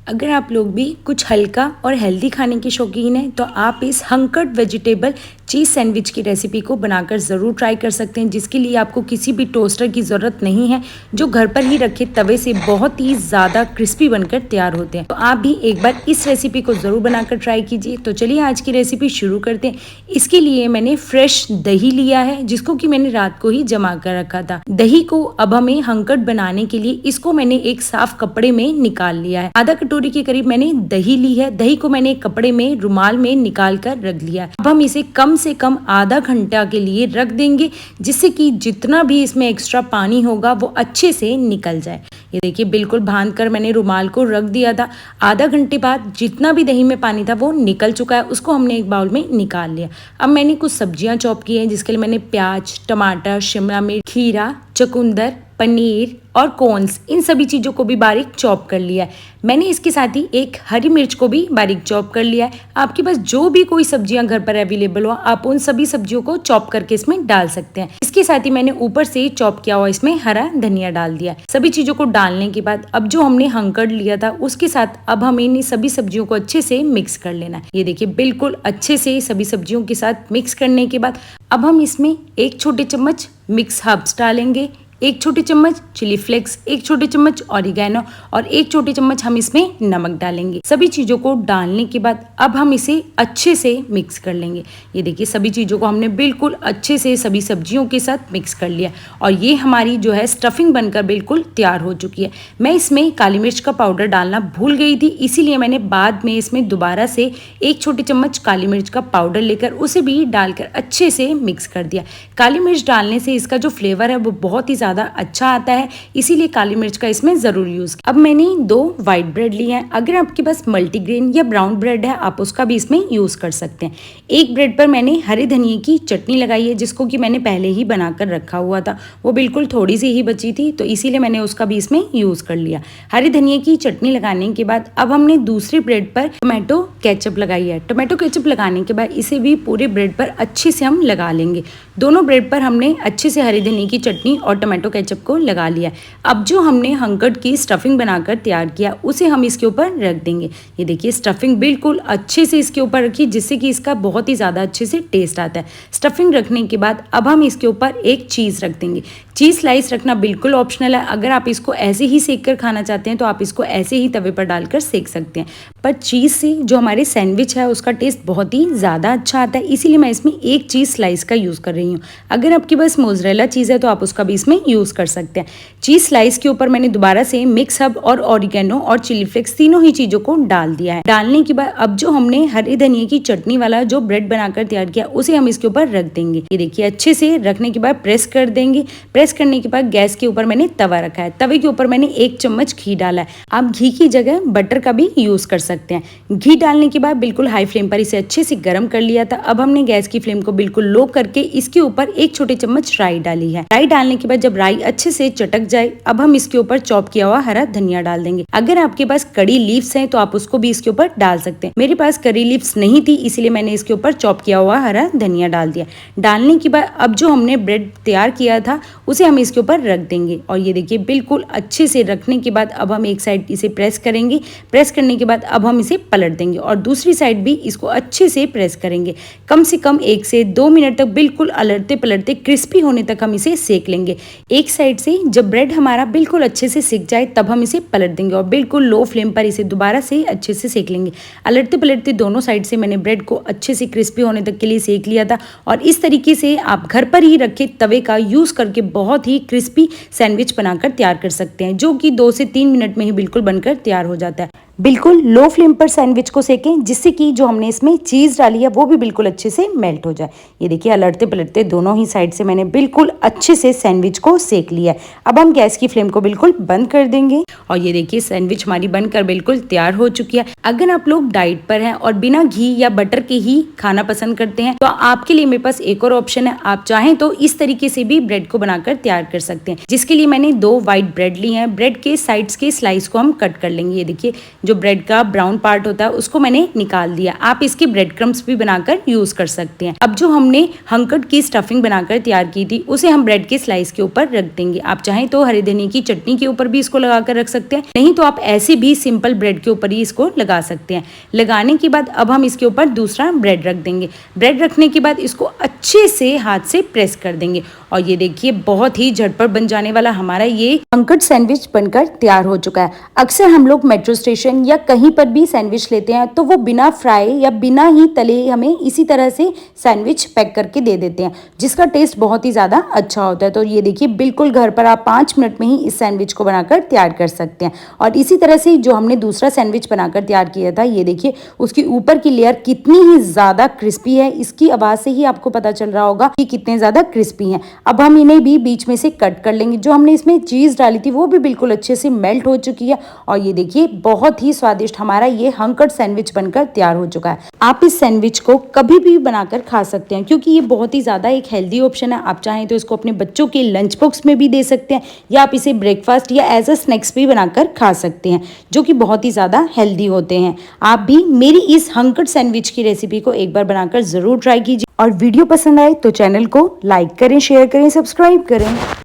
अगर आप लोग भी कुछ हल्का और हेल्दी खाने के शौकीन हैं तो आप इस हंकट वेजिटेबल चीज़ सैंडविच की रेसिपी को बनाकर ज़रूर ट्राई कर सकते हैं, जिसके लिए आपको किसी भी टोस्टर की ज़रूरत नहीं है। जो घर पर ही रखे तवे से बहुत ही ज़्यादा क्रिस्पी बनकर तैयार होते हैं। तो आप भी एक बार इस रेसिपी को ज़रूर बनाकर ट्राई कीजिए। तो चलिए आज की रेसिपी शुरू करते हैं। इसके लिए मैंने फ्रेश दही लिया है, जिसको कि मैंने रात को ही जमा कर रखा था। दही को अब हमें हंकट बनाने के लिए इसको मैंने एक साफ कपड़े में निकाल लिया है। आधा कटोरी के करीब मैंने दही ली है। दही को मैंने एक कपड़े में रुमाल में निकाल कर रख लिया है। अब हम इसे कम से कम आधा घंटा के लिए रख देंगे, जिससे कि जितना भी इसमें एक्स्ट्रा पानी होगा वो अच्छे से निकल जाए। ये देखिए, बिल्कुल बांध कर मैंने रुमाल को रख दिया था। आधा घंटे बाद जितना भी दही में पानी था वो निकल चुका है। उसको हमने एक बाउल में निकाल लिया। अब मैंने कुछ सब्जियां चॉप की हैं, जिसके लिए मैंने प्याज, टमाटर, शिमला मिर्च, खीरा, चुकंदर, पनीर और कॉर्न्स, इन सभी चीज़ों को भी बारीक चॉप कर लिया है। मैंने इसके साथ ही एक हरी मिर्च को भी बारीक चॉप कर लिया है। आपके पास जो भी कोई सब्जियां घर पर अवेलेबल हो, आप उन सभी सब्जियों को चॉप करके इसमें डाल सकते हैं। इसके साथ ही मैंने ऊपर से चॉप किया हुआ इसमें हरा धनिया डाल दिया। सभी चीज़ों को डालने के बाद अब जो हमने हंकड़ लिया था उसके साथ अब हमें इन सभी सब्जियों को अच्छे से मिक्स कर लेना है। ये देखिए, बिल्कुल अच्छे से सभी सब्जियों के साथ मिक्स करने के बाद अब हम इसमें एक छोटे चम्मच मिक्स हर्ब्स डालेंगे, एक छोटी चम्मच चिली फ्लेक्स, एक छोटी चम्मच ऑरिगेनो और एक छोटी चम्मच हम इसमें नमक डालेंगे। सभी चीज़ों को डालने के बाद अब हम इसे अच्छे से मिक्स कर लेंगे। ये देखिए, सभी चीज़ों को हमने बिल्कुल अच्छे से सभी सब्जियों के साथ मिक्स कर लिया और ये हमारी जो है स्टफिंग बनकर बिल्कुल तैयार हो चुकी है। मैं इसमें काली मिर्च का पाउडर डालना भूल गई थी, इसीलिए मैंने बाद में इसमें दोबारा से एक छोटी चम्मच काली मिर्च का पाउडर लेकर उसे भी डालकर अच्छे से मिक्स कर दिया। काली मिर्च डालने से इसका जो फ्लेवर है वो बहुत ही ज़्यादा अच्छा आता है, इसीलिए काली मिर्च का इसमें जरूर यूज। अब मैंने 2 व्हाइट ब्रेड लिए हैं। अगर आपके पास मल्टीग्रेन या ब्राउन ब्रेड है आप उसका भी इसमें यूज कर सकते हैं। एक ब्रेड पर मैंने हरे धनिए की चटनी लगाई है, जिसको कि मैंने पहले ही बनाकर रखा हुआ था। वो बिल्कुल थोड़ी सी ही बची थी, तो इसीलिए मैंने उसका भी इसमें यूज कर लिया। हरी धनिए की चटनी लगाने के बाद अब हमने दूसरी ब्रेड पर टोमेटो केचप लगाई है। टोमेटो केचप लगाने के बाद इसे भी पूरे ब्रेड पर अच्छे से हम लगा लेंगे। दोनों ब्रेड पर हमने अच्छे से हरी धनिए की चटनी और टोमेटो केचप को लगा लिया। अब जो हमने हंकट की स्टफिंग बनाकर तैयार किया उसे हम इसके ऊपर रख देंगे। ये देखिए, स्टफिंग बिल्कुल अच्छे से इसके ऊपर रखी, जिससे कि इसका बहुत ही ज़्यादा अच्छे से टेस्ट आता है। स्टफिंग रखने के बाद अब हम इसके ऊपर एक चीज़ रख देंगे। चीज़ स्लाइस रखना बिल्कुल ऑप्शनल है। अगर आप इसको ऐसे ही सेक कर खाना चाहते हैं तो आप इसको ऐसे ही तवे पर डालकर सेक सकते हैं, पर चीज़ से जो हमारे सैंडविच है उसका टेस्ट बहुत ही ज़्यादा अच्छा आता है, इसीलिए मैं इसमें एक चीज़ स्लाइस का यूज़ कर रही हूँ। अगर आपके पास मोज़रेला चीज़ है तो आप उसका भी इसमें यूज़ कर सकते हैं। चीज़ स्लाइस के ऊपर मैंने दोबारा से मिक्स हर्ब और ऑरिगेनो और चिली फ्लेक्स तीनों ही चीज़ों को डाल दिया है। डालने के बाद अब जो हमने हरे धनिए की चटनी वाला जो ब्रेड बनाकर तैयार किया उसे हम इसके ऊपर रख देंगे। ये देखिए, अच्छे से रखने के बाद प्रेस कर देंगे। प्रेस करने के बाद गैस के ऊपर मैंने तवा रखा है। तवे के ऊपर मैंने 1 चम्मच घी डाला है। आप घी की जगह बटर का भी यूज कर सकते हैं। घी डालने के बाद बिल्कुल हाई फ्लेम पर इसे अच्छे से गर्म कर लिया था। अब हमने गैस की फ्लेम को बिल्कुल लो करके इसके ऊपर 1 छोटे चम्मच राई डाली है। राई डालने के बाद जब राई अच्छे से चटक जाए अब हम इसके ऊपर चॉप किया हुआ हरा धनिया डाल देंगे। अगर आपके पास कड़ी लीव्स हैं तो आप उसको भी इसके ऊपर डाल सकते हैं। मेरे पास कड़ी लीव्स नहीं थी, इसलिए मैंने इसके ऊपर चॉप किया हुआ हरा धनिया डाल दिया। डालने के बाद अब जो हमने ब्रेड तैयार किया था उसे हम इसके ऊपर रख देंगे और ये देखिए, बिल्कुल अच्छे से रखने के बाद अब हम एक साइड इसे प्रेस करेंगे। प्रेस करने के बाद अब हम इसे पलट देंगे और दूसरी साइड भी इसको अच्छे से प्रेस करेंगे। कम से कम 1 से 2 मिनट तक बिल्कुल अलटते पलटते क्रिस्पी होने तक हम इसे सेक लेंगे। एक साइड से जब ब्रेड हमारा बिल्कुल अच्छे से सिक जाए तब हम इसे पलट देंगे और बिल्कुल लो फ्लेम पर इसे दोबारा से अच्छे से सेक लेंगे। अलटते पलटते दोनों साइड से मैंने ब्रेड को अच्छे से क्रिस्पी होने तक के लिए सेक लिया था और इस तरीके से आप घर पर ही रखे तवे का यूज करके बहुत ही क्रिस्पी सैंडविच बनाकर तैयार कर सकते हैं, जो कि 2 से 3 मिनट में ही बिल्कुल बनकर तैयार हो जाता है। बिल्कुल लो फ्लेम पर सैंडविच को सेकें, जिससे कि जो हमने इसमें चीज़ डाली है वो भी बिल्कुल अच्छे से मेल्ट हो जाए। ये देखिए, अलटते पलटते दोनों ही साइड से मैंने बिल्कुल अच्छे से सैंडविच को सेक लिया है। अब हम गैस की फ्लेम को बिल्कुल बंद कर देंगे और ये देखिए, सैंडविच हमारी बनकर बिल्कुल तैयार हो चुकी है। अगर आप लोग डाइट पर हैं और बिना घी या बटर के ही खाना पसंद करते हैं तो आपके लिए मेरे पास एक और ऑप्शन है। आप चाहें तो इस तरीके से भी ब्रेड को बनाकर तैयार कर सकते हैं, जिसके लिए मैंने 2 व्हाइट ब्रेड ली हैं। ब्रेड के साइड्स के स्लाइस को हम कट कर लेंगे। ये देखिए, जो ब्रेड का ब्राउन पार्ट होता है उसको मैंने निकाल दिया। आप इसके ब्रेड क्रम्स भी बनाकर यूज कर सकते हैं। अब जो हमने हंकट की स्टफिंग बनाकर तैयार की थी उसे हम ब्रेड के स्लाइस के ऊपर रख देंगे। आप चाहें तो हरे धनिये की चटनी के ऊपर भी इसको लगाकर रख सकते हैं, नहीं तो आप ऐसे भी सिंपल ब्रेड के ऊपर ही इसको लगा सकते हैं। लगाने के बाद अब हम इसके ऊपर दूसरा ब्रेड रख देंगे। ब्रेड रखने के बाद इसको अच्छे से हाथ से प्रेस कर देंगे और ये देखिए बहुत ही झटपट बन जाने वाला हमारा ये हंकट सैंडविच बनकर तैयार हो चुका है। अक्सर हम लोग मेट्रो स्टेशन या कहीं पर भी सैंडविच लेते हैं तो वो बिना फ्राई या बिना ही तले हमें इसी तरह से सैंडविच पैक करके दे देते हैं, जिसका टेस्ट बहुत ही ज़्यादा अच्छा होता है। तो ये देखिए बिल्कुल घर पर आप 5 मिनट में ही इस सैंडविच को बनाकर तैयार कर सकते हैं। और इसी तरह से जो हमने दूसरा सैंडविच बनाकर तैयार किया था, ये देखिए उसकी ऊपर की लेयर कितनी ही ज़्यादा क्रिस्पी है। इसकी आवाज़ से ही आपको पता चल रहा होगा कि कितने ज़्यादा क्रिस्पी हैं। अब हम इन्हें भी बीच में से कट कर लेंगे। जो हमने इसमें चीज़ डाली थी वो भी बिल्कुल अच्छे से मेल्ट हो चुकी है और ये देखिए बहुत ही स्वादिष्ट हमारा ये हंकट सैंडविच बनकर तैयार हो चुका है। आप इस सैंडविच को कभी भी बनाकर खा सकते हैं क्योंकि ये बहुत ही ज़्यादा एक हेल्दी ऑप्शन है। आप चाहें तो इसको अपने बच्चों के लंच बॉक्स में भी दे सकते हैं या आप इसे ब्रेकफास्ट या एज अ स्नैक्स भी बनाकर खा सकते हैं, जो कि बहुत ही ज़्यादा हेल्दी होते हैं। आप भी मेरी इस हंकट सैंडविच की रेसिपी को एक बार बनाकर ज़रूर ट्राई कीजिए और वीडियो पसंद आए तो चैनल को लाइक करें, शेयर करें, सब्सक्राइब करें।